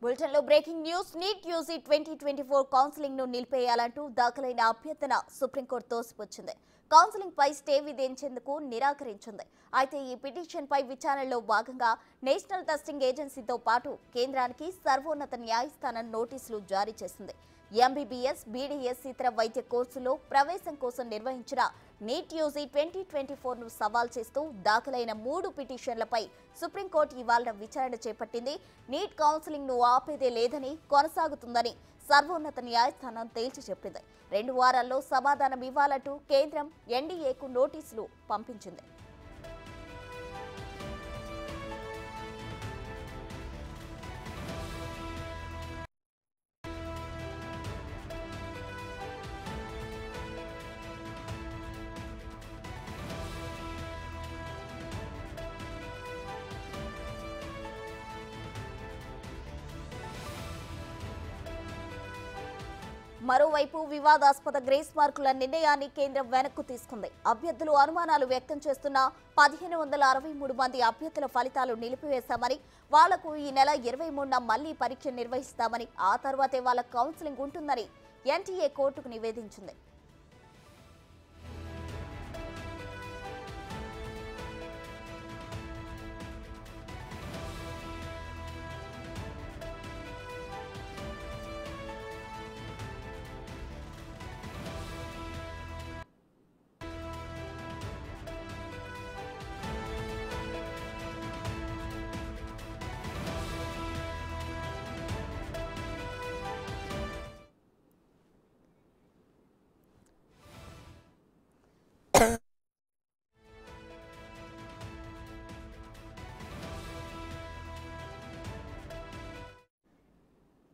బులెటిన్లో breaking news. NEET UG 2024 counselling ను నిలిపేయాలంటూ దాఖలైన అభ్యర్థన సుప్రీంకోర్టు తోసిపుచ్చింది. కౌన్సిలింగ్ పై స్టే విధించేందుకు నిరాకరించింది. అయితే ఈ పిటిషన్ పై విచారణలో భాగంగా నేషనల్ టెస్టింగ్ ఏజెన్సీతో పాటు కేంద్రానికి సర్వోన్నత న్యాయస్థానం నోటీసులు జారీ చేసింది. ఎంబీబీఎస్, బీడీఎస్ ఇతర వైద్య కోర్సులో ప్రవేశం కోసం నిర్వహించిన నీట్ యూజీ 2024 ను సవాల్ చేస్తూ దాఖలైన 3 పిటిషన్లపై సుప్రీంకోర్టు ఇవాళ విచారణ చేపట్టింది. నీట్ కౌన్సిలింగ్ ను ఆపేదే లేదని, కొనసాగుతుందని సర్వోన్నత న్యాయస్థానం తేల్చి చెప్పింది. 2 వారాల్లో సమాధానం ఇవ్వాలంటూ కేంద్రం ఎన్డీఏకు నోటీసులు పంపించింది. మరోవైపు వివాదాస్పద గ్రేస్ మార్కుల నిర్ణయాన్ని కేంద్రం వెనక్కు తీసుకుంది. అభ్యర్థులు అనుమానాలు వ్యక్తం చేస్తున్న 1563 మంది అభ్యర్థుల ఫలితాలు నిలిపివేశామని, వాళ్లకు ఈ నెల 23న మళ్లీ పరీక్ష నిర్వహిస్తామని, ఆ తర్వాతే వాళ్ల కౌన్సిలింగ్ ఉంటుందని ఎన్టీఏ కోర్టుకు నివేదించింది.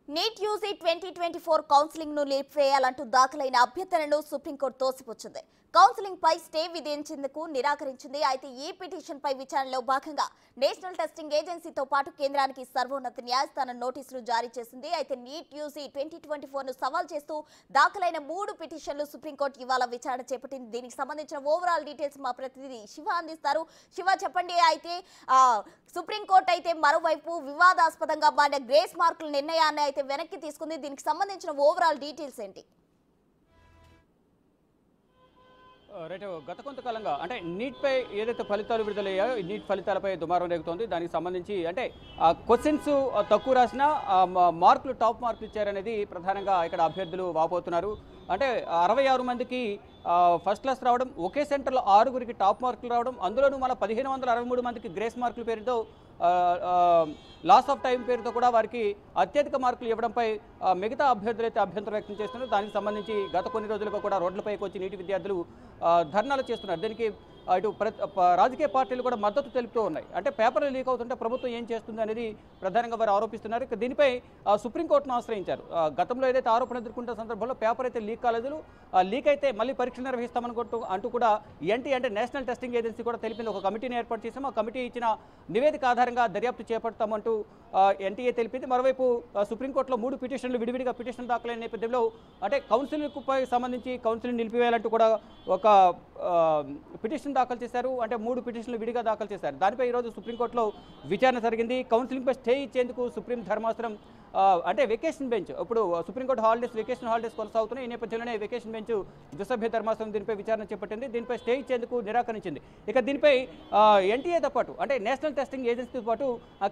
నీట్ యూజీ 2024 కౌన్సిలింగ్ ను నిలిపివేయాలంటూ దాఖలైన అభ్యర్థనను సుప్రీంకోర్టు తోసిపుచ్చింది. కౌన్సిలింగ్ పై స్టే విధించేందుకు నిరాకరించింది. అయితే ఈ పిటిషన్ పై విచారణలో భాగంగా నేషనల్ టెస్టింగ్ ఏజెన్సీతో పాటు కేంద్రానికి సర్వోన్నత న్యాయస్థానం నోటీసులు జారీ చేసింది. అయితే నీట్ యూజీ 2024 ను సవాల్ చేస్తూ దాఖలైన 3 పిటిషన్లు సుప్రీంకోర్టు ఇవాళ విచారణ చేపట్టింది. దీనికి సంబంధించిన ఓవరాల్ డీటెయిల్స్ మా ప్రతినిధి శివ అందిస్తారు. శివ, చెప్పండి. అయితే సుప్రీంకోర్టు అయితే మరోవైపు వివాదాస్పదంగా మారిన గ్రేస్ మార్కుల నిర్ణయాన్ని అయితే వెనక్కి తీసుకుంది. దీనికి సంబంధించిన ఓవరాల్ డీటెయిల్స్ ఏంటి? రైట్, గత కొంతకాలంగా అంటే నీట్పై ఏదైతే ఫలితాలు విడుదలయ్యాయో నీట్ ఫలితాలపై దుమారం రేగుతోంది. దానికి సంబంధించి అంటే క్వశ్చన్స్ తక్కువ రాసినా మార్కులు టాప్ మార్కులు ఇచ్చారనేది ప్రధానంగా ఇక్కడ అభ్యర్థులు వాపోతున్నారు. అంటే 66 మందికి ఫస్ట్ క్లాస్ రావడం, ఒకే సెంటర్లో 6గురికి టాప్ మార్కులు రావడం, అందులోనూ మన 1563 మందికి గ్రేస్ మార్కుల పేరుతో లాస్ ఆఫ్ టైం పేరుతో కూడా వారికి అత్యధిక మార్కులు ఇవ్వడంపై మిగతా అభ్యర్థులు అయితే అభ్యంతరం వ్యక్తం చేస్తున్నారు. దానికి సంబంధించి గత కొన్ని రోజులుగా కూడా రోడ్లపైకి వచ్చి నీటి విద్యార్థులు ధర్నాలు చేస్తున్నారు. దీనికి ఇటు రాజకీయ పార్టీలు కూడా మద్దతు తెలుపుతూ ఉన్నాయి. అంటే పేపర్లు లీక్ అవుతుంటే ప్రభుత్వం ఏం చేస్తుంది అనేది ప్రధానంగా వారు ఆరోపిస్తున్నారు. ఇక దీనిపై సుప్రీంకోర్టును ఆశ్రయించారు. గతంలో ఏదైతే ఆరోపణ ఎదుర్కొంటున్న సందర్భంలో పేపర్ అయితే లీక్ కాలేదు, లీక్ అయితే మళ్ళీ పరీక్ష నిర్వహిస్తామనుకుంటూ అంటూ కూడా అంటే నేషనల్ టెస్టింగ్ ఏజెన్సీ కూడా తెలిపింది. ఒక కమిటీని ఏర్పాటు చేసాము, ఆ కమిటీ ఇచ్చిన నివేదిక ఆధారంగా దర్యాప్తు చేపడతామంటూ ఎన్టీఏ తెలిపింది. మరోవైపు సుప్రీంకోర్టులో 3 పిటిషన్లు విడివిడిగా పిటిషన్లు దాఖలైన నేపథ్యంలో అంటే కౌన్సిలింగ్పై సంబంధించి కౌన్సిలింగ్ నిలిపివేయాలంటూ కూడా ఒక పిటిషన్ దాఖలు చేశారు. అంటే 3 పిటిషన్లు విడిగా దాఖలు చేశారు. దానిపై ఈరోజు సుప్రీంకోర్టులో విచారణ జరిగింది. కౌన్సిలింగ్పై స్టే ఇచ్చేందుకు సుప్రీం ధర్మాసనం అంటే వెకేషన్ బెంచ్, ఇప్పుడు సుప్రీంకోర్టు వెకేషన్ హాలిడేస్ కొనసాగుతున్నాయి. ఈ నేపథ్యంలోనే వెకేషన్ బెంచ్ ద్విసభ్య ధర్మాసనం దీనిపై విచారణ చేపట్టింది. దీనిపై స్టే ఇచ్చేందుకు నిరాకరించింది. ఇక దీనిపై ఎన్టీఏతో పాటు అంటే నేషనల్ టెస్టింగ్ ఏజెన్సీతో పాటు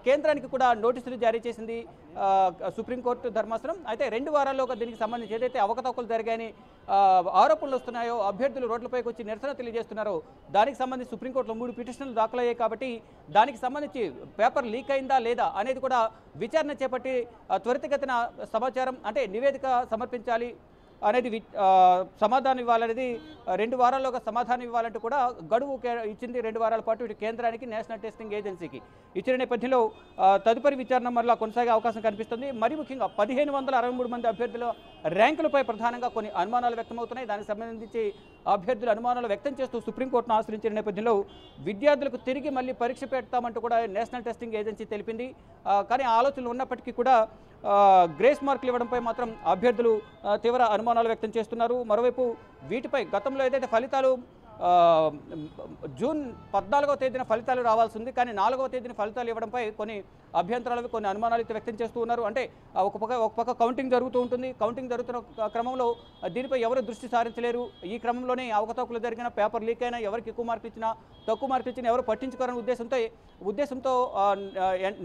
కేంద్రానికి కూడా నోటీసులు జారీ చేసింది సుప్రీంకోర్టు ధర్మాసనం. అయితే 2 వారాల్లోగా దీనికి సంబంధించి ఏదైతే అవకతవకలు జరిగాయని ఆరోపణలు వస్తున్నాయో, అభ్యర్థులు రోడ్లపైకి వచ్చి నిరసన తెలియజేస్తున్నారో దానికి సంబంధించి సుప్రీంకోర్టులో 3 పిటిషన్లు దాఖలయ్యాయి. కాబట్టి దానికి సంబంధించి పేపర్ లీక్ అయిందా లేదా అనేది కూడా విచారణ చేపట్టి త్వరితగతిన సమాచారం అంటే నివేదిక సమర్పించాలి అనేది సమాధానం ఇవ్వాలనేది 2 వారాల్లోగా సమాధానం ఇవ్వాలంటూ కూడా గడువు ఇచ్చింది. 2 వారాల పాటు ఇటు కేంద్రానికి నేషనల్ టెస్టింగ్ ఏజెన్సీకి ఇచ్చిన నేపథ్యంలో తదుపరి విచారణ మరలా కొనసాగే అవకాశం కనిపిస్తుంది. మరి ముఖ్యంగా 1563 మంది అభ్యర్థుల ర్యాంకులపై ప్రధానంగా కొన్ని అనుమానాలు వ్యక్తమవుతున్నాయి. దానికి సంబంధించి అభ్యర్థులు అనుమానాలు వ్యక్తం చేస్తూ సుప్రీంకోర్టును ఆశ్రయించిన నేపథ్యంలో విద్యార్థులకు తిరిగి మళ్ళీ పరీక్ష పెడతామంటూ కూడా నేషనల్ టెస్టింగ్ ఏజెన్సీ తెలిపింది. కానీ ఆలోచనలు ఉన్నప్పటికీ కూడా గ్రేస్ మార్కులు ఇవ్వడంపై మాత్రం అభ్యర్థులు తీవ్ర అనుమానాలు వ్యక్తం చేస్తున్నారు. మరోవైపు వీటిపై గతంలో ఏదైతే ఫలితాలు ఆ, జూన్ 14వ తేదీన ఫలితాలు రావాల్సి ఉంది. కానీ 4వ తేదీన ఫలితాలు ఇవ్వడంపై కొన్ని అభ్యంతరాలు, కొన్ని అనుమానాలు అయితే వ్యక్తం చేస్తూ ఉన్నారు. అంటే ఒక పక్క కౌంటింగ్ జరుగుతూ ఉంటుంది. కౌంటింగ్ జరుగుతున్న క్రమంలో దీనిపై ఎవరు దృష్టి సారించలేరు. ఈ క్రమంలోనే అవకతవకలు జరిగిన, పేపర్ లీక్ అయినా, ఎవరికి ఎక్కువ మార్కులు ఇచ్చినా, తక్కువ మార్కులు ఇచ్చినా ఎవరు పట్టించుకోరని ఉద్దేశంతో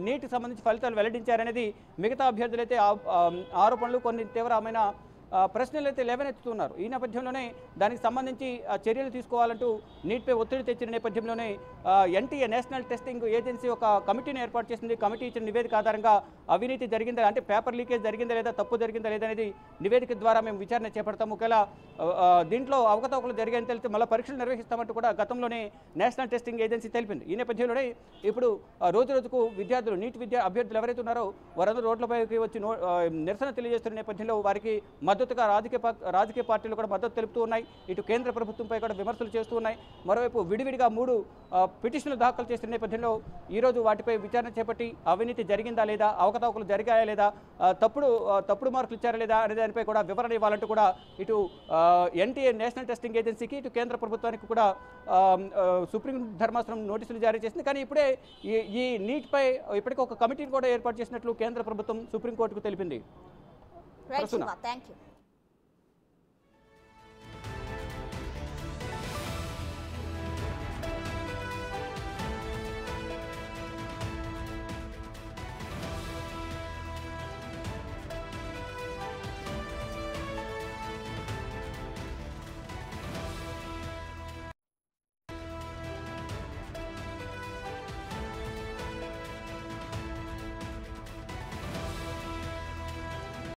నీట్కి సంబంధించి ఫలితాలు వెల్లడించారనేది మిగతా అభ్యర్థులు అయితే ఆరోపణలు, కొన్ని తీవ్రమైన ప్రశ్నలు అయితే లేవనెత్తుతున్నారు. ఈ నేపథ్యంలోనే దానికి సంబంధించి చర్యలు తీసుకోవాలంటూ నీట్పై ఒత్తిడి తెచ్చిన నేపథ్యంలోనే ఎన్టీఏ నేషనల్ టెస్టింగ్ ఏజెన్సీ ఒక కమిటీని ఏర్పాటు చేసింది. కమిటీ ఇచ్చిన నివేదిక ఆధారంగా అవినీతి జరిగిందా, అంటే పేపర్ లీకేజ్ జరిగిందా లేదా, తప్పు జరిగిందా లేదా అనేది నివేదిక ద్వారా మేము విచారణ చేపడతాము. ఒకవేళ దీంట్లో అవకతవకలు జరిగాయని తెలిస్తే మళ్ళీ పరీక్షలు నిర్వహిస్తామంటూ కూడా గతంలోనే నేషనల్ టెస్టింగ్ ఏజెన్సీ తెలిపింది. ఈ నేపథ్యంలోనే ఇప్పుడు రోజు రోజుకు విద్యార్థులు, నీట్ అభ్యర్థులు ఎవరైతే ఉన్నారో వారందరూ రోడ్లపైకి వచ్చి నిరసన తెలియజేస్తున్న నేపథ్యంలో వారికి మద్దతుగా రాజకీయ పార్టీలు కూడా మద్దతు తెలుపుతూ ఉన్నాయి. ఇటు కేంద్ర ప్రభుత్వంపై కూడా విమర్శలు చేస్తూ ఉన్నాయి. మరోవైపు విడివిడిగా 3 పిటిషన్లు దాఖలు చేసిన నేపథ్యంలో ఈరోజు వాటిపై విచారణ చేపట్టి అవినీతి జరిగిందా లేదా, అవకతవకలు జరిగాయా లేదా, తప్పుడు మార్కులు ఇచ్చారా లేదా అనే దానిపై కూడా వివరణ ఇవ్వాలంటూ కూడా ఇటు ఎన్టీఏ నేషనల్ టెస్టింగ్ ఏజెన్సీకి, ఇటు కేంద్ర ప్రభుత్వానికి కూడా సుప్రీం ధర్మాసనం నోటీసులు జారీ చేసింది. కానీ ఇప్పుడే ఈ నీట్పై ఇప్పటికీ ఒక కమిటీని కూడా ఏర్పాటు చేసినట్లు కేంద్ర ప్రభుత్వం సుప్రీంకోర్టుకు తెలిపింది. Right Shiva, thank you.